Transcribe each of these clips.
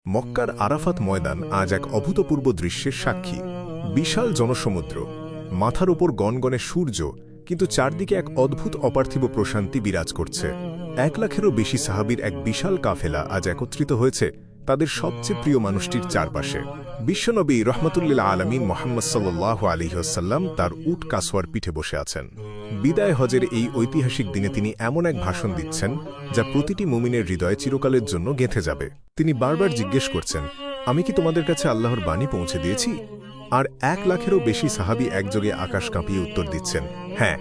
মক্কার আরাফাত ময়দান আজ এক অভূতপূর্ব দৃশ্যের সাক্ষী। বিশাল জনসমুদ্র, মাথার ওপর গনগনে সূর্য, কিন্তু চারদিকে এক অদ্ভুত অপার্থিব প্রশান্তি বিরাজ করছে। 1 লাখেরও বেশি সাহাবীর এক বিশাল কাফেলা আজ একত্রিত হয়েছে তাদের সবচেয়ে প্রিয় মানুষটির চারপাশে। বিশ্বনবী রহমতুল্লিল আলমিন মোহাম্মদ সাল্লাল্লাহু আলাইহি ওয়াসাল্লাম তার উট কাসওয়ার পিঠে বসে আছেন। বিদায় হজের এই ঐতিহাসিক দিনে তিনি এমন এক ভাষণ দিচ্ছেন যা প্রতিটি মুমিনের হৃদয়ে চিরকালের জন্য গেঁথে যাবে। তিনি বারবার জিজ্ঞেস করছেন, আমি কি তোমাদের কাছে আল্লাহর বাণী পৌঁছে দিয়েছি? আর 1 লাখেরও বেশি সাহাবী একযোগে আকাশ কাঁপিয়ে উত্তর দিচ্ছেন, হ্যাঁ,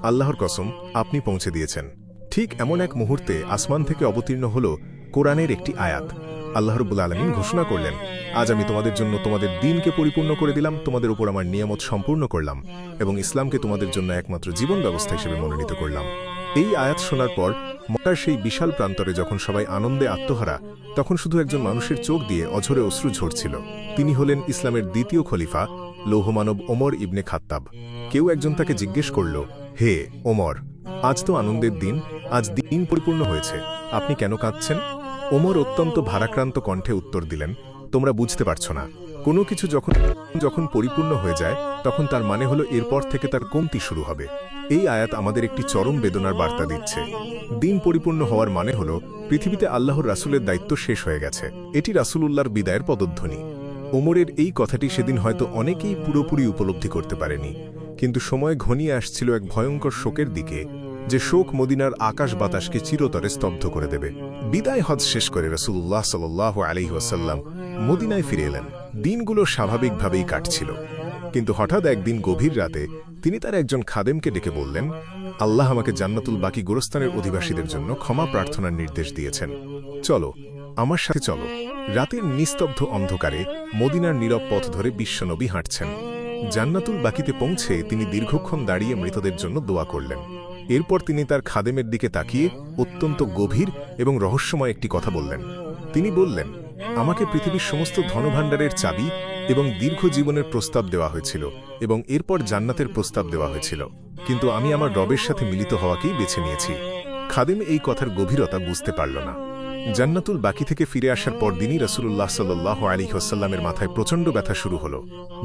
আল্লাহর কসম, আপনি পৌঁছে দিয়েছেন। ঠিক এমন এক মুহূর্তে আসমান থেকে অবতীর্ণ হল কোরআনের একটি আয়াত। আল্লাহ রাব্বুল আলামিন ঘোষণা করলেন, আজ আমি তোমাদের জন্য তোমাদের দ্বীনকে পরিপূর্ণ করে দিলাম, তোমাদের উপর আমার নিয়ামত সম্পূর্ণ করলাম এবং ইসলামকে তোমাদের জন্য একমাত্র জীবন ব্যবস্থা হিসেবে মনোনীত করলাম। এই আয়াত শোনার পর মক্কার সেই বিশাল প্রান্তরে যখন সবাই আনন্দে আত্মহারা, তখন শুধু একজন মানুষের চোখ দিয়ে অঝরে অশ্রু ঝরছিল। তিনি হলেন ইসলামের দ্বিতীয় খলিফা, লৌহমানব ওমর ইবনে খাত্তাব। কেউ একজন তাকে জিজ্ঞেস করল, হে ওমর, আজ তো আনন্দের দিন, আজ দিন পরিপূর্ণ হয়েছে, আপনি কেন কাঁদছেন? ওমর অত্যন্ত ভারাক্রান্ত কণ্ঠে উত্তর দিলেন, তোমরা বুঝতে পারছো না, কোনো কিছু যখন পরিপূর্ণ হয়ে যায় তখন তার মানে হলো এরপর থেকে তার কমতি শুরু হবে। এই আয়াত আমাদের একটি চরম বেদনার বার্তা দিচ্ছে। দিন পরিপূর্ণ হওয়ার মানে হলো পৃথিবীতে আল্লাহর রাসূলের দায়িত্ব শেষ হয়ে গেছে। এটি রাসূলুল্লাহর বিদায়ের পদধ্বনি। ওমরের এই কথাটি সেদিন হয়তো অনেকেই পুরোপুরি উপলব্ধি করতে পারেনি, কিন্তু সময় ঘনিয়ে আসছিল এক ভয়ঙ্কর শোকের দিকে, যে শোক মদিনার আকাশ বাতাসকে চিরতরে স্তব্ধ করে দেবে। বিদায় হজ শেষ করে রাসূলুল্লাহ সাল্লাল্লাহু আলাইহি ওয়াসাল্লাম মদিনায় ফিরে এলেন। দিনগুলো স্বাভাবিকভাবেই কাটছিল, কিন্তু হঠাৎ একদিন গভীর রাতে তিনি তার একজন খাদেমকে ডেকে বললেন, আল্লাহ আমাকে জান্নাতুল বাকি গোরস্তানের অধিবাসীদের জন্য ক্ষমা প্রার্থনার নির্দেশ দিয়েছেন, চলো, আমার সাথে চলো। রাতের নিস্তব্ধ অন্ধকারে মদিনার নীরব পথ ধরে বিশ্বনবী হাঁটছেন। জান্নাতুল বাকিতে পৌঁছে তিনি দীর্ঘক্ষণ দাঁড়িয়ে মৃতদের জন্য দোয়া করলেন। এরপর তিনি তার খাদেমের দিকে তাকিয়ে অত্যন্ত গভীর এবং রহস্যময় একটি কথা বললেন। তিনি বললেন, আমাকে পৃথিবীর সমস্ত ধনভাণ্ডারের চাবি এবং দীর্ঘ জীবনের প্রস্তাব দেওয়া হয়েছিল এবং এরপর জান্নাতের প্রস্তাব দেওয়া হয়েছিল, কিন্তু আমি আমার রবের সাথে মিলিত হওয়াকেই বেছে নিয়েছি। খাদেম এই কথার গভীরতা বুঝতে পারল না। জান্নাতুল বাকি থেকে ফিরে আসার পর দিনই রাসূলুল্লাহ সাল্লাল্লাহু আলাইহি ওয়াসাল্লামের মাথায় প্রচণ্ড ব্যথা শুরু হল।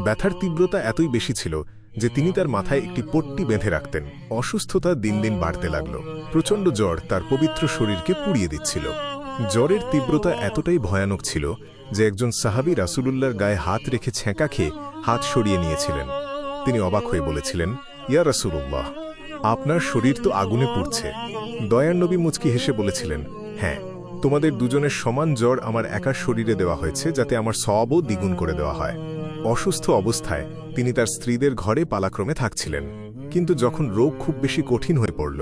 ব্যথার তীব্রতা এতই বেশি ছিল যে তিনি তার মাথায় একটি পট্টি বেঁধে রাখতেন। অসুস্থতা দিন দিন বাড়তে লাগল। প্রচণ্ড জ্বর তার পবিত্র শরীরকে পুড়িয়ে দিচ্ছিল। জ্বরের তীব্রতা এতটাই ভয়ানক ছিল যে একজন সাহাবী রাসূলুল্লাহর গায়ে হাত রেখে ছ্যাঁকা খেয়ে হাত সরিয়ে নিয়েছিলেন। তিনি অবাক হয়ে বলেছিলেন, ইয়া রাসূলুল্লাহ, আপনার শরীর তো আগুনে পুড়ছে। দয়ার নবী মুচকি হেসে বলেছিলেন, হ্যাঁ, তোমাদের দুজনের সমান জ্বর আমার একার শরীরে দেওয়া হয়েছে যাতে আমার সওয়াবও দ্বিগুণ করে দেওয়া হয়। অসুস্থ অবস্থায় তিনি তার স্ত্রীদের ঘরে পালাক্রমে থাকছিলেন, কিন্তু যখন রোগ খুব বেশি কঠিন হয়ে পড়ল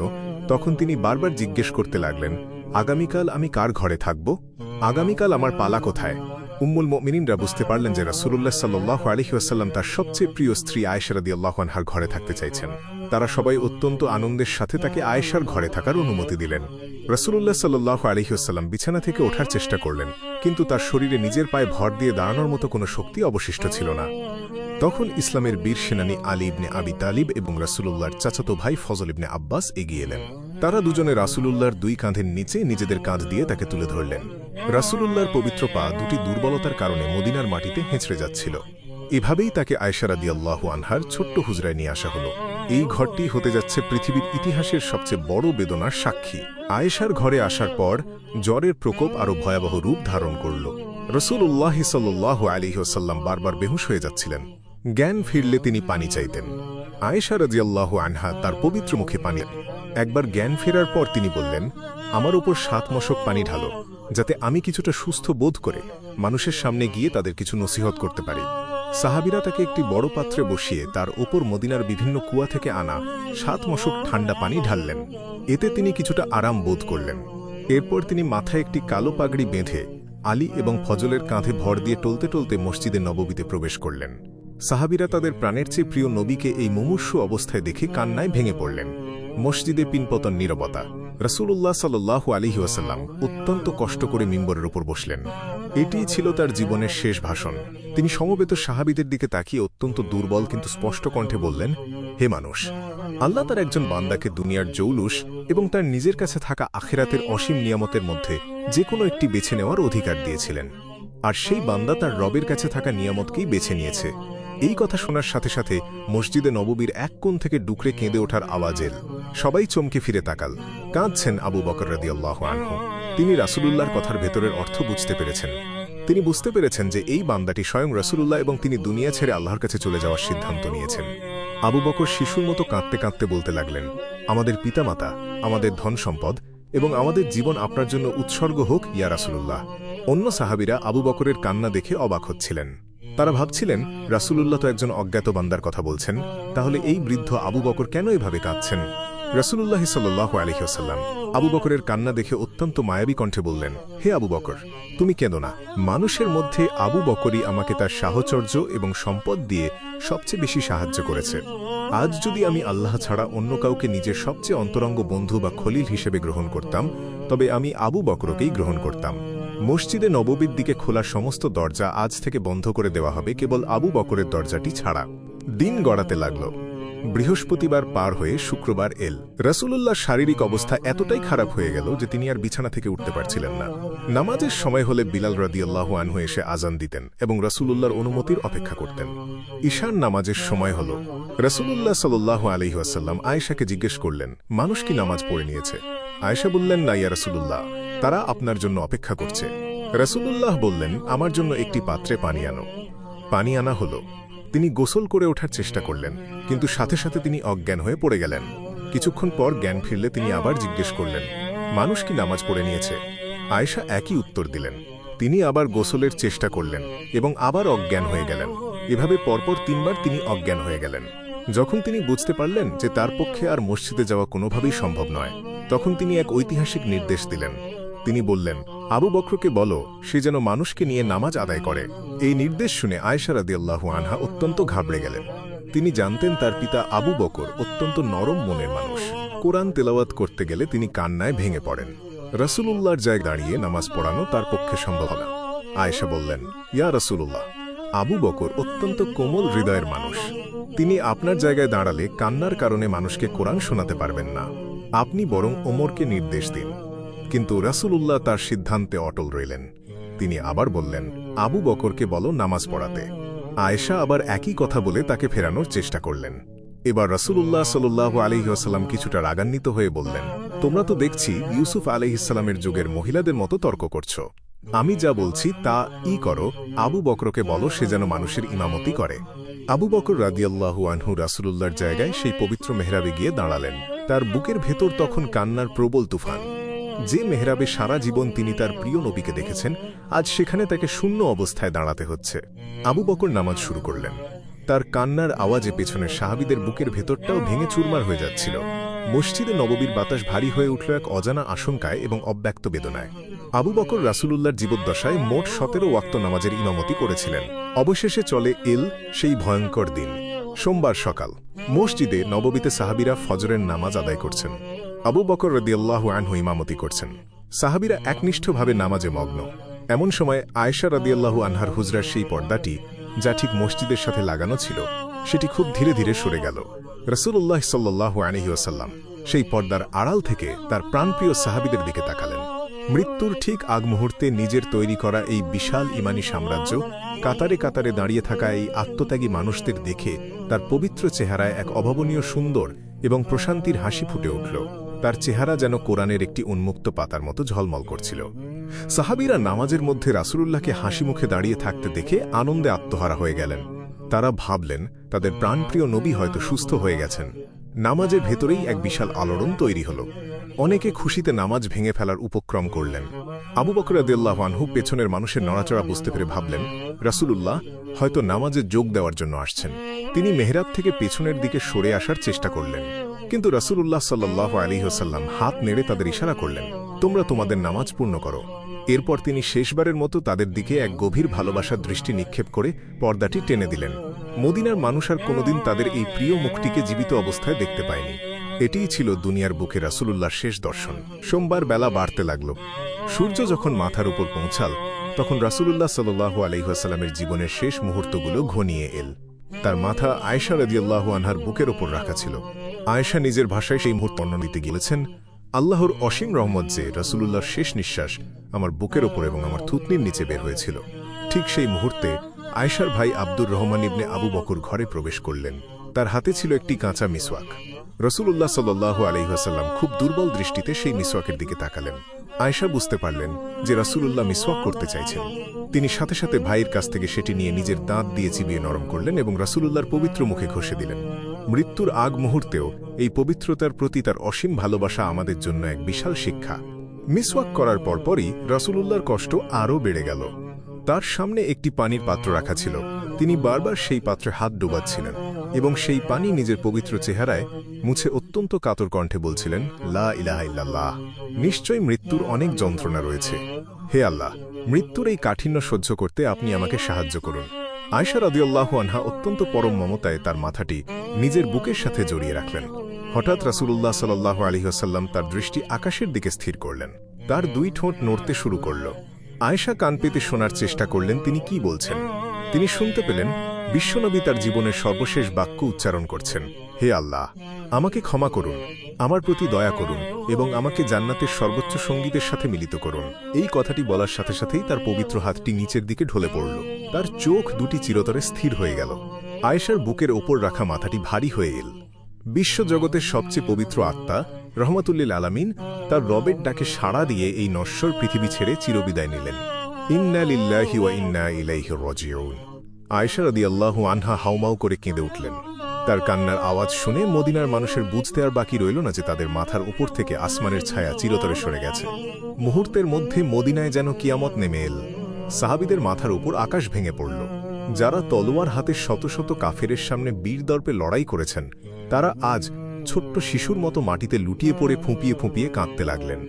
তখন তিনি বারবার জিজ্ঞেস করতে লাগলেন, আগামীকাল আমি কার ঘরে থাকব? আগামীকাল আমার পালা কোথায়? উম্মুল মুমিনিনরা বুঝতে পারলেন যে রাসূলুল্লাহ সাল্লাল্লাহু আলাইহি ওয়াসাল্লাম তার সবচেয়ে প্রিয় স্ত্রী আয়েশা রাদিয়াল্লাহু আনহার ঘরে থাকতে চাইছেন। তারা সবাই অত্যন্ত আনন্দের সাথে তাকে আয়েশার ঘরে থাকার অনুমতি দিলেন। রাসূলুল্লাহ সাল্লাল্লাহু আলাইহি ওয়াসাল্লাম বিছানা থেকে ওঠার চেষ্টা করলেন, কিন্তু তার শরীরে নিজের পায়ে ভর দিয়ে দাঁড়ানোর মতো কোনো শক্তি অবশিষ্ট ছিল না। তখন ইসলামের বীর সেনানী আলী ইবনে আবি তালিব এবং রাসূলুল্লাহর চাচাতো ভাই ফজল ইবনে আব্বাস এগিয়ে এলেন। তারা দুজনে রাসূলুল্লাহর 2 কাঁধের নিচে নিজেদের কাঁধ দিয়ে তাকে তুলে ধরলেন। রাসূলুল্লাহর পবিত্র পা দুটি দুর্বলতার কারণে মদিনার মাটিতে হেঁচড়ে যাচ্ছিল। এভাবেই তাকে আয়েশা রাদিয়াল্লাহু আনহার ছোট্ট হুজরায় নিয়ে আসা হলো। এই ঘরটি হতে যাচ্ছে পৃথিবীর ইতিহাসের সবচেয়ে বড় বেদনার সাক্ষী। আয়েশার ঘরে আসার পর জ্বরের প্রকোপ আরও ভয়াবহ রূপ ধারণ করল। রাসূলুল্লাহ সাল্লাল্লাহু আলাইহি ওয়াসাল্লাম বারবার বেহুশ হয়ে যাচ্ছিলেন। জ্ঞান ফিরলে তিনি পানি চাইতেন। আয়েশা রাদিয়াল্লাহু আনহা তার পবিত্র মুখে পানি। একবার জ্ঞান ফেরার পর তিনি বললেন, আমার উপর 7 মশক পানি ঢালো, যাতে আমি কিছুটা সুস্থ বোধ করে মানুষের সামনে গিয়ে তাদের কিছু নসিহত করতে পারি। সাহাবীরা তাকে একটি বড় পাত্রে বসিয়ে তার ওপর মদিনার বিভিন্ন কুয়া থেকে আনা 7 মশক ঠান্ডা পানি ঢাললেন। এতে তিনি কিছুটা আরাম বোধ করলেন। এরপর তিনি মাথায় একটি কালো পাগড়ি বেঁধে আলী এবং ফজলের কাঁধে ভর দিয়ে টলতে টলতে মসজিদে নববীতে প্রবেশ করলেন। সাহাবীরা তাদের প্রাণের চেয়ে প্রিয় নবীকে এই মুমূর্ষু অবস্থায় দেখে কান্নায় ভেঙে পড়লেন। মসজিদে পিনপতন নীরবতা। রাসূলুল্লাহ সাল্লাল্লাহু আলাইহি ওয়াসাল্লাম অত্যন্ত কষ্ট করে মিম্বরের উপর বসলেন। এটিই ছিল তার জীবনের শেষ ভাষণ। তিনি সমবেত সাহাবীদের দিকে তাকিয়ে অত্যন্ত দুর্বল কিন্তু স্পষ্ট কণ্ঠে বললেন, হে মানুষ, আল্লাহ তার একজন বান্দাকে দুনিয়ার জৌলুস এবং তার নিজের কাছে থাকা আখিরাতের অসীম নিয়ামতের মধ্যে যে কোনো একটি বেছে নেওয়ার অধিকার দিয়েছিলেন। আর সেই বান্দা তার রবের কাছে থাকা নিয়ামতকেই বেছে নিয়েছে। এই কথা শোনার সাথে সাথে মসজিদে নববীর এক কোণ থেকে ডুকরে কেঁদে ওঠার আওয়াজ এল। সবাই চমকে ফিরে তাকাল। কাঁদছেন আবু বকর রাদিয়াল্লাহু আনহু। তিনি রাসূলুল্লাহর কথার ভেতরের অর্থ বুঝতে পেরেছেন। তিনি বুঝতে পেরেছেন যে এই বান্দাটি স্বয়ং রাসূলুল্লাহ এবং তিনি দুনিয়া ছেড়ে আল্লাহর কাছে চলে যাওয়ার সিদ্ধান্ত নিয়েছেন। আবু বকর শিশুর মতো কাঁদতে কাঁদতে বলতে লাগলেন, আমাদের পিতামাতা, আমাদের ধন সম্পদ এবং আমাদের জীবন আপনার জন্য উৎসর্গ হোক ইয়া রাসূলুল্লাহ। অন্য সাহাবীরা আবু বকরের কান্না দেখে অবাক হচ্ছিলেন। তারা ভাবছিলেন, রাসূলুল্লাহ তো একজন অজ্ঞাত বান্দার কথা বলছেন, তাহলে এই বৃদ্ধ আবু বকর কেন এভাবে কাঁদছেন? রাসূলুল্লাহ সাল্লাল্লাহু আলাইহি ওয়াসাল্লাম আবু বকরের কান্না দেখে অত্যন্ত মায়াবী কণ্ঠে বললেন, হে আবু বকর, তুমি কেঁদো না। মানুষের মধ্যে আবু বকরই আমাকে তার সাহচর্য এবং সম্পদ দিয়ে সবচেয়ে বেশি সাহায্য করেছে। আজ যদি আমি আল্লাহ ছাড়া অন্য কাউকে নিজের সবচেয়ে অন্তরঙ্গ বন্ধু বা খলিল হিসেবে গ্রহণ করতাম, তবে আমি আবু বকরকেই গ্রহণ করতাম। মসজিদে নববীর দিকে খোলা সমস্ত দরজা আজ থেকে বন্ধ করে দেওয়া হবে, কেবল আবু বকরের দরজাটি ছাড়া। দিন গড়াতে লাগল। বৃহস্পতিবার পার হয়ে শুক্রবার এল। রাসূলুল্লাহর শারীরিক অবস্থা এতটাই খারাপ হয়ে গেল যে তিনি আর বিছানা থেকে উঠতে পারছিলেন না। নামাজের সময় হলে বিলাল রাদিয়াল্লাহু আনহু এসে আজান দিতেন এবং রাসূলুল্লাহর অনুমতির অপেক্ষা করতেন। ঈশার নামাজের সময় হল। রাসূলুল্লাহ সাল্লাল্লাহু আলাইহি ওয়াসাল্লাম আয়েশাকে জিজ্ঞেস করলেন, মানুষ কি নামাজ পড়ে নিয়েছে? আয়েশা বললেন, না ইয়া রাসূলুল্লাহ, তারা আপনার জন্য অপেক্ষা করছে। রাসূলুল্লাহ বললেন, আমার জন্য একটি পাত্রে পানি আনো। পানি আনা হল। তিনি গোসল করে ওঠার চেষ্টা করলেন, কিন্তু সাথে সাথে তিনি অজ্ঞান হয়ে পড়ে গেলেন। কিছুক্ষণ পর জ্ঞান ফিরলে তিনি আবার জিজ্ঞেস করলেন, মানুষ কি নামাজ পড়ে নিয়েছে? আয়েশা একই উত্তর দিলেন। তিনি আবার গোসলের চেষ্টা করলেন এবং আবার অজ্ঞান হয়ে গেলেন। এভাবে পরপর ৩ বার তিনি অজ্ঞান হয়ে গেলেন। যখন তিনি বুঝতে পারলেন যে তার পক্ষে আর মসজিদে যাওয়া কোনোভাবেই সম্ভব নয়, তখন তিনি এক ঐতিহাসিক নির্দেশ দিলেন। তিনি বললেন, আবু বকরকে বলো সে যেন মানুষকে নিয়ে নামাজ আদায় করে। এই নির্দেশ শুনে আয়েশা রাদিয়াল্লাহু আনহা অত্যন্ত ঘাবড়ে গেলেন। তিনি জানতেন তার পিতা আবু বকর অত্যন্ত নরম মনের মানুষ। কোরআন তেলাওয়াত করতে গেলে তিনি কান্নায় ভেঙে পড়েন। রাসূলুল্লাহর জায়গায় দাঁড়িয়ে নামাজ পড়ানো তার পক্ষে সম্ভব না। আয়েশা বললেন, ইয়া রাসূলুল্লাহ, আবু বকর অত্যন্ত কোমল হৃদয়ের মানুষ। তিনি আপনার জায়গায় দাঁড়ালে কান্নার কারণে মানুষকে কোরআন শোনাতে পারবেন না। আপনি বরং ওমরকে নির্দেশ দিন। কিন্তু রাসূলুল্লাহ তার সিদ্ধান্তে অটল রইলেন। তিনি আবার বললেন, আবু বকরকে বলো নামাজ পড়াতে। আয়েশা আবার একই কথা বলে তাকে ফেরানোর চেষ্টা করলেন। এবার রাসূলুল্লাহ সাল্লাল্লাহু আলাইহি ওয়াসাল্লাম কিছুটা রাগান্বিত হয়ে বললেন, তোমরা তো দেখছি ইউসুফ আলাইহিস সালামের যুগের মহিলাদের মতো তর্ক করছো। আমি যা বলছি তা করো। আবু বকরকে বলো সে যেন মানুষের ইমামতি করে। আবু বকর রাদিয়াল্লাহু আনহু রাসূলুল্লাহর জায়গায় সেই পবিত্র মেহরাবে গিয়ে দাঁড়ালেন। তার বুকের ভেতর তখন কান্নার প্রবল তুফান। যে মেহরাবে সারা জীবন তিনি তার প্রিয় নবীকে দেখেছেন, আজ সেখানে তাকে শূন্য অবস্থায় দাঁড়াতে হচ্ছে। আবু বকর নামাজ শুরু করলেন। তার কান্নার আওয়াজে পেছনের সাহাবীদের বুকের ভেতরটাও ভেঙে চুরমার হয়ে যাচ্ছিল। মসজিদে নববীর বাতাস ভারী হয়ে উঠল এক অজানা আশঙ্কায় এবং অব্যক্ত বেদনায়। আবু বকর রাসূলুল্লাহর জীবদ্দশায় মোট ১৭ ওয়াক্ত নামাজের ইমামতি করেছিলেন। অবশেষে চলে এল সেই ভয়ঙ্কর দিন। সোমবার সকাল। মসজিদে নববীতে সাহাবীরা ফজরের নামাজ আদায় করছেন। আবু বকর রাদিয়াল্লাহু আনহু ইমামতি করছেন। সাহাবীরা একনিষ্ঠভাবে নামাজে মগ্ন। এমন সময় আয়েশা রাদিয়াল্লাহু আনহার হুজরার সেই পর্দাটি, যা ঠিক মসজিদের সাথে লাগানো ছিল, সেটি খুব ধীরে ধীরে সরে গেল। রাসূলুল্লাহ সাল্লাল্লাহু আলাইহি ওয়াসাল্লাম সেই পর্দার আড়াল থেকে তার প্রাণপ্রিয় সাহাবীদের দিকে তাকালেন। মৃত্যুর ঠিক আগ মুহূর্তে নিজের তৈরি করা এই বিশাল ইমানি সাম্রাজ্য, কাতারে কাতারে দাঁড়িয়ে থাকা এই আত্মত্যাগী মানুষদের দেখে তার পবিত্র চেহারায় এক অভাবনীয় সুন্দর এবং প্রশান্তির হাসি ফুটে উঠল। তার চেহারা যেন কোরআনের একটি উন্মুক্ত পাতার মতো ঝলমল করছিল। সাহাবীরা নামাজের মধ্যে রাসূলুল্লাহকে হাসি মুখে দাঁড়িয়ে থাকতে দেখে আনন্দে আত্মহারা হয়ে গেলেন। তারা ভাবলেন তাদের প্রাণপ্রিয় নবী হয়তো সুস্থ হয়ে গেছেন। নামাজের ভেতরেই এক বিশাল আলোড়ন তৈরি হল। অনেকে খুশিতে নামাজ ভেঙে ফেলার উপক্রম করলেন। আবু বকর রাদিয়াল্লাহু আনহু পেছনের মানুষের নড়াচড়া বুঝতে পেরে ভাবলেন, রাসূলুল্লাহ হয়তো নামাজে যোগ দেওয়ার জন্য আসছেন। তিনি মেহরাব থেকে পেছনের দিকে সরে আসার চেষ্টা করলেন, কিন্তু রাসূলুল্লাহ সাল্লাল্লাহু আলাইহি ওয়াসাল্লাম হাত নেড়ে তাদের ইশারা করলেন, তোমরা তোমাদের নামাজ পূর্ণ করো। এরপর তিনি শেষবারের মতো তাদের দিকে এক গভীর ভালোবাসার দৃষ্টি নিক্ষেপ করে পর্দাটি টেনে দিলেন। মদিনার মানুষ আর কোনোদিন তাদের এই প্রিয় মুখটিকে জীবিত অবস্থায় দেখতে পায়নি। এটিই ছিল দুনিয়ার বুকে রাসূলুল্লাহর শেষ দর্শন। সোমবার বেলা বাড়তে লাগল। সূর্য যখন মাথার উপর পৌঁছাল, তখন রাসূলুল্লাহ সাল্লাল্লাহু আলাইহি ওয়াসাল্লামের জীবনের শেষ মুহূর্তগুলো ঘনিয়ে এল। তার মাথা আয়েশা রাদিয়াল্লাহু আনহার বুকের ওপর রাখা ছিল। আয়েশা নিজের ভাষায় সেই মুহূর্ত বর্ণনা দিতে গিয়েছেন, আল্লাহর অসীম রহমত যে রাসূলুল্লাহর শেষ নিঃশ্বাস আমার বুকের ওপর এবং আমার থুতনির নিচে বের হয়েছিল। ঠিক সেই মুহূর্তে আয়েশার ভাই আব্দুর রহমান ইবনে আবু বকর ঘরে প্রবেশ করলেন। তার হাতে ছিল একটি কাঁচা মিসওয়াক। রাসূলুল্লাহ সাল্লাল্লাহু আলাইহি ওয়াসাল্লাম খুব দুর্বল দৃষ্টিতে সেই মিসওয়াকের দিকে তাকালেন। আয়েশা বুঝতে পারলেন যে রাসূলুল্লাহ মিসওয়াক করতে চাইছেন। তিনি সাথে সাথে ভাইয়ের কাছ থেকে সেটি নিয়ে নিজের দাঁত দিয়ে চিবিয়ে নরম করলেন এবং রাসূলুল্লাহর পবিত্র মুখে ঘষে দিলেন। মৃত্যুর আগ মুহূর্তেও এই পবিত্রতার প্রতি তার অসীম ভালোবাসা আমাদের জন্য এক বিশাল শিক্ষা। মিসওয়াক করার পরপরই রাসূলুল্লাহর কষ্ট আরও বেড়ে গেল। তার সামনে একটি পানির পাত্র রাখা ছিল। তিনি বারবার সেই পাত্রে হাত ডোবাচ্ছিলেন এবং সেই পানি নিজের পবিত্র চেহারায় মুছে অত্যন্ত কাতর কণ্ঠে বলছিলেন, লা ইলাহা ইল্লাল্লাহ। নিশ্চয়ই মৃত্যুর অনেক যন্ত্রণা রয়েছে। হে আল্লাহ, মৃত্যুর এই কাঠিন্য সহ্য করতে আপনি আমাকে সাহায্য করুন। আয়েশা রাদিয়াল্লাহু আনহা অত্যন্ত পরম মমতায় তার মাথাটি নিজের বুকের সাথে জড়িয়ে রাখলেন। হঠাৎ রাসূলুল্লাহ সাল্লাল্লাহু আলাইহি ওয়াসাল্লাম তার দৃষ্টি আকাশের দিকে স্থির করলেন। তার দুই ঠোঁট নড়তে শুরু করল। আয়েশা কান পেতে শোনার চেষ্টা করলেন তিনি কি বলছেন। তিনি শুনতে পেলেন বিশ্বনবী তার জীবনের সর্বশেষ বাক্য উচ্চারণ করছেন, হে আল্লাহ, আমাকে ক্ষমা করুন, আমার প্রতি দয়া করুন এবং আমাকে জান্নাতের সর্বোচ্চ সঙ্গীদের সাথে মিলিত করুন। এই কথাটি বলার সাথে সাথেই তার পবিত্র হাতটি নিচের দিকে ঢলে পড়ল। তার চোখ দুটি চিরতরে স্থির হয়ে গেল। আয়েশার বুকের ওপর রাখা মাথাটি ভারী হয়ে এল। বিশ্বজগতের সবচেয়ে পবিত্র আত্মা রহমাতুল্লিল আলামিন তার রবের ডাকে সাড়া দিয়ে এই নশ্বর পৃথিবী ছেড়ে চিরবিদায় নিলেন। ইন্না লিল্লাহি ওয়া ইন্না ইলাইহি রাজিউন। আয়েশা রাদিয়াল্লাহু আনহা হাউমাউ করে কেঁদে উঠলেন। তার কান্নার আওয়াজ শুনে মদিনার মানুষের বুঝতে আর বাকি রইল না যে তাদের মাথার উপর থেকে আসমানের ছায়া চিরতরে সরে গেছে। মুহূর্তের মধ্যে মদিনায় যেন কিয়ামত নেমে এল। সাহাবীদের মাথার উপর আকাশ ভেঙে পড়ল। যারা তলোয়ার হাতে শত শত কাফেরের সামনে বীরদর্পে লড়াই করেছেন, তারা আজ ছোট্ট শিশুর মতো মাটিতে লুটিয়ে পড়ে ফুঁপিয়ে ফুঁপিয়ে কাঁদতে লাগলেন।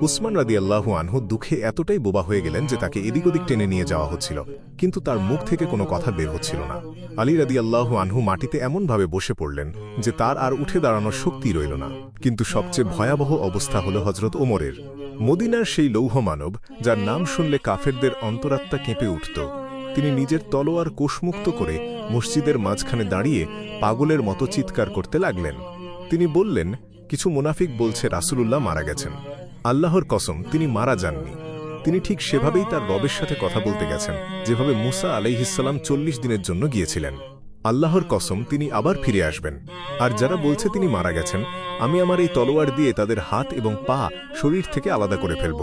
উসমান রাদিয়াল্লাহু আনহু দুঃখে এতটাই বোবা হয়ে গেলেন যে তাকে এদিক ওদিক টেনে নিয়ে যাওয়া হচ্ছিল, কিন্তু তার মুখ থেকে কোনো কথা বের হচ্ছিল না। আলী রাদিয়াল্লাহু আনহু মাটিতে এমনভাবে বসে পড়লেন যে তার আর উঠে দাঁড়ানোর শক্তি রইল না। কিন্তু সবচেয়ে ভয়াবহ অবস্থা হল হযরত ওমরের। মদিনার সেই লৌহ মানব, যার নাম শুনলে কাফেরদের অন্তরাত্মা কেঁপে উঠত, তিনি নিজের তলোয়ার কোষমুক্ত করে মসজিদের মাঝখানে দাঁড়িয়ে পাগলের মতো চিৎকার করতে লাগলেন। তিনি বললেন, কিছু মুনাফিক বলছে রাসূলুল্লাহ মারা গেছেন। আল্লাহর কসম, তিনি মারা যাননি। তিনি ঠিক সেভাবেই তার রবের সাথে কথা বলতে গেছেন যেভাবে মুসা আলাইহিসসালাম 40 দিনের জন্য গিয়েছিলেন। আল্লাহর কসম, তিনি আবার ফিরে আসবেন। আর যারা বলছে তিনি মারা গেছেন, আমি আমার এই তলোয়ার দিয়ে তাদের হাত এবং পা শরীর থেকে আলাদা করে ফেলব।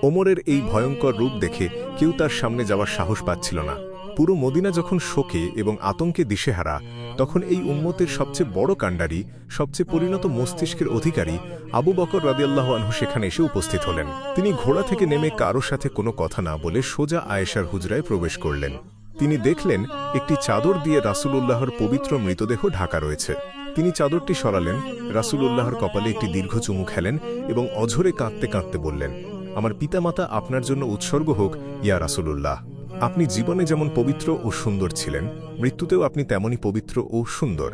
ওমরের এই ভয়ঙ্কর রূপ দেখে কেউ তার সামনে যাওয়ার সাহস পাচ্ছিল না। পুরো মদিনা যখন শোকে এবং আতঙ্কে দিশেহারা, তখন এই উম্মতের সবচেয়ে বড় কাণ্ডারি, সবচেয়ে পরিণত মস্তিষ্কের অধিকারী আবু বকর রাদিয়াল্লাহু আনহু সেখানে এসে উপস্থিত হলেন। তিনি ঘোড়া থেকে নেমে কারো সাথে কোনো কথা না বলে সোজা আয়েশার হুজরায় প্রবেশ করলেন। তিনি দেখলেন একটি চাদর দিয়ে রাসূলুল্লাহর পবিত্র মৃতদেহ ঢাকা রয়েছে। তিনি চাদরটি সরালেন, রাসূলুল্লাহর কপালে একটি দীর্ঘ চুমু খেলেন এবং অঝরে কাঁদতে কাঁদতে বললেন, আমার পিতামাতা আপনার জন্য উৎসর্গ হোক ইয়া রাসূলুল্লাহ। আপনি জীবনে যেমন পবিত্র ও সুন্দর ছিলেন, মৃত্যুতেও আপনি তেমনই পবিত্র ও সুন্দর।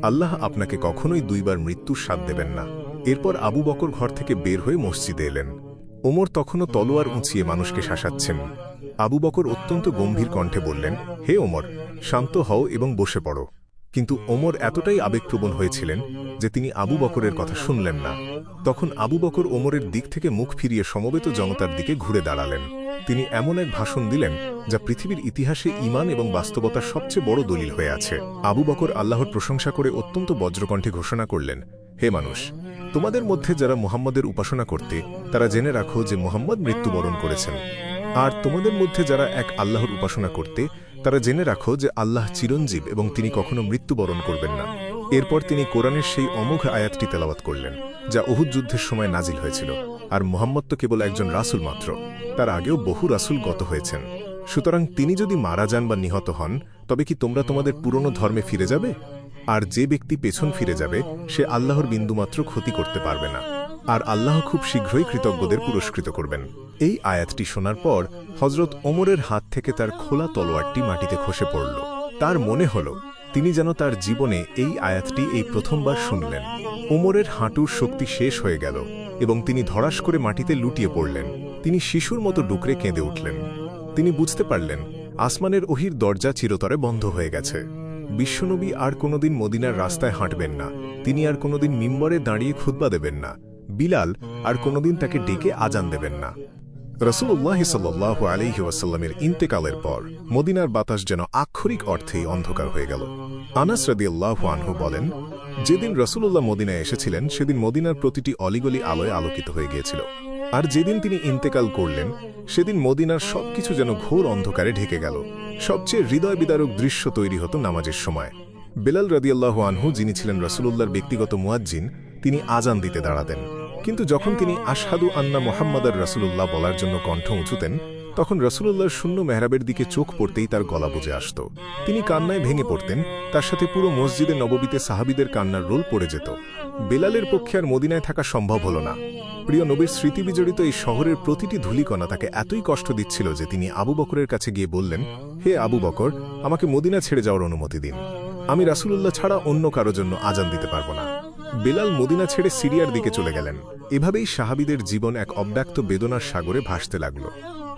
আল্লাহ আপনাকে কখনোই দুইবার মৃত্যুর স্বাদ দেবেন না। এরপর আবু বকর ঘর থেকে বের হয়ে মসজিদে এলেন। ওমর তখনও তলোয়ার উঁচিয়ে মানুষকে শাসাচ্ছেন। আবু বকর অত্যন্ত গম্ভীর কণ্ঠে বললেন, হে ওমর, শান্ত হও এবং বসে পড়ো। কিন্তু ওমর এতটাই আবেগপ্রবণ হয়েছিলেন যে তিনি আবু বকরের কথা শুনলেন না। তখন আবু বকর ওমরের দিক থেকে মুখ ফিরিয়ে সমবেত জনতার দিকে ঘুরে দাঁড়ালেন। তিনি এমন এক ভাষণ দিলেন যা পৃথিবীর ইতিহাসে ঈমান এবং বাস্তবতার সবচেয়ে বড় দলিল হয়ে আছে। আবু বকর আল্লাহর প্রশংসা করে অত্যন্ত বজ্রকণ্ঠে ঘোষণা করলেন, হে মানুষ, তোমাদের মধ্যে যারা মুহাম্মদের উপাসনা করতে, তারা জেনে রাখো যে মুহাম্মদ মৃত্যুবরণ করেছেন। আর তোমাদের মধ্যে যারা এক আল্লাহর উপাসনা করতে, তারা জেনে রাখো যে আল্লাহ চিরঞ্জীব এবং তিনি কখনো মৃত্যুবরণ করবেন না। এরপর তিনি কোরআনের সেই অমোঘ আয়াতটি তেলাওয়াত করলেন যা উহুদ যুদ্ধের সময় নাজিল হয়েছিল। আর মুহাম্মদ তো কেবল একজন রাসূল মাত্র, তার আগেও বহু রাসূল গত হয়েছেন। সুতরাং তিনি যদি মারা যান বা নিহত হন, তবে কি তোমরা তোমাদের পুরনো ধর্মে ফিরে যাবে? আর যে ব্যক্তি পেছন ফিরে যাবে, সে আল্লাহর বিন্দুমাত্র ক্ষতি করতে পারবে না। আর আল্লাহ খুব শীঘ্রই কৃতজ্ঞদের পুরস্কৃত করবেন। এই আয়াতটি শোনার পর হযরত ওমরের হাত থেকে তার খোলা তলোয়ারটি মাটিতে খসে পড়ল। তার মনে হল তিনি যেন তার জীবনে এই আয়াতটি এই প্রথমবার শুনলেন। ওমরের হাঁটুর শক্তি শেষ হয়ে গেল এবং তিনি ধড়াস করে মাটিতে লুটিয়ে পড়লেন। তিনি শিশুর মতো ডুকরে কেঁদে উঠলেন। তিনি বুঝতে পারলেন আসমানের ওহির দরজা চিরতরে বন্ধ হয়ে গেছে। বিশ্বনবী আর কোনোদিন মদিনার রাস্তায় হাঁটবেন না। তিনি আর কোনোদিন মিম্বরে দাঁড়িয়ে খুতবা দেবেন না। বিলাল আর কোনোদিন তাকে ডেকে আজান দেবেন না। রাসূলুল্লাহ সাল্লাল্লাহু আলাইহি ওয়াসাল্লামের ইন্তেকালের পর মদিনার বাতাস যেন আক্ষরিক অর্থেই অন্ধকার হয়ে গেল। আনাস রাদিয়াল্লাহু আনহু বলেন, যেদিন রাসূলুল্লাহ মদিনায় এসেছিলেন সেদিন মদিনার প্রতিটি অলিগলি আলোয় আলোকিত হয়ে গিয়েছিল, আর যেদিন তিনি ইন্তেকাল করলেন সেদিন মদিনার সবকিছু যেন ঘোর অন্ধকারে ঢেকে গেল। সবচেয়ে হৃদয় বিদারক দৃশ্য তৈরি হতো নামাজের সময়। বেলাল রাদিয়াল্লাহু আনহু, যিনি ছিলেন রাসূলুল্লাহর ব্যক্তিগত মুয়াজ্জিন, তিনি আজান দিতে দাঁড়াতেন, কিন্তু যখন তিনি আশহাদু আন্না মুহাম্মাদার রাসূলুল্লাহ বলার জন্য কণ্ঠ উঁচুতেন, তখন রাসূলুল্লাহর শূন্য মেহরাবের দিকে চোখ পড়তেই তার গলা বুজে আসত। তিনি কান্নায় ভেঙে পড়তেন, তার সাথে পুরো মসজিদে নববীতে সাহাবীদের কান্নার রোল পড়ে যেত। বেলালের পক্ষে আর মদিনায় থাকা সম্ভব হল না। প্রিয় নবীর স্মৃতিবিজড়িত এই শহরের প্রতিটি ধূলিকণা তাকে এতই কষ্ট দিচ্ছিল যে তিনি আবু বকরের কাছে গিয়ে বললেন, হে আবু বকর, আমাকে মদিনা ছেড়ে যাওয়ার অনুমতি দিন। আমি রাসূলুল্লাহ ছাড়া অন্য কারো জন্য আজান দিতে পারব না। বেলাল মদিনা ছেড়ে সিরিয়ার দিকে চলে গেলেন। এভাবেই সাহাবীদের জীবন এক অব্যক্ত বেদনার সাগরে ভাসতে লাগল।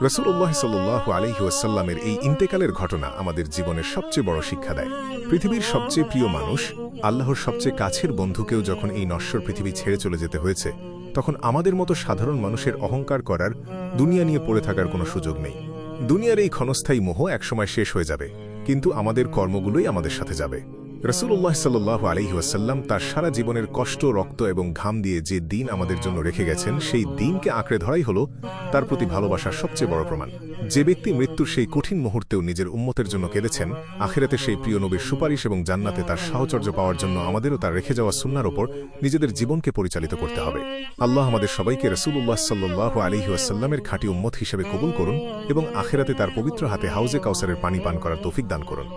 রাসূলুল্লাহ সাল্লাল্লাহু আলাইহি ওয়াসাল্লামের এই ইন্তেকালের ঘটনা আমাদের জীবনের সবচেয়ে বড় শিক্ষা দেয়। পৃথিবীর সবচেয়ে প্রিয় মানুষ, আল্লাহর সবচেয়ে কাছের বন্ধুকেও যখন এই নশ্বর পৃথিবী ছেড়ে চলে যেতে হয়েছে, তখন আমাদের মতো সাধারণ মানুষের অহংকার করার, দুনিয়া নিয়ে পড়ে থাকার কোনো সুযোগ নেই। দুনিয়ার এই ক্ষণস্থায়ী মোহ একসময় শেষ হয়ে যাবে, কিন্তু আমাদের কর্মগুলোই আমাদের সাথে যাবে। রাসূলুল্লাহ সাল্লাল্লাহু আলাইহি ওয়াসাল্লাম তার সারা জীবনের কষ্ট, রক্ত এবং ঘাম দিয়ে যে দিন আমাদের জন্য রেখে গেছেন, সেই দিনকে আঁকড়ে ধরাই হলো তার প্রতি ভালোবাসার সবচেয়ে বড় প্রমাণ। যে ব্যক্তি মৃত্যুর সেই কঠিন মুহূর্তেও নিজের উম্মতের জন্য কেঁদেছেন, আখিরাতে সেই প্রিয় নবীর সুপারিশ এবং জান্নাতে তার সাহচর্য পাওয়ার জন্য আমাদেরও তার রেখে যাওয়া সুন্নাহর ওপর নিজেদের জীবনকে পরিচালিত করতে হবে। আল্লাহ আমাদের সবাইকে রাসূলুল্লাহ সাল্লাল্লাহু আলাইহি ওয়াসাল্লামের খাঁটি উম্মত হিসেবে কবুল করুন এবং আখিরাতে তার পবিত্র হাতে হাউজে কাউসারের পানি পান করার তৌফিক দান করুন।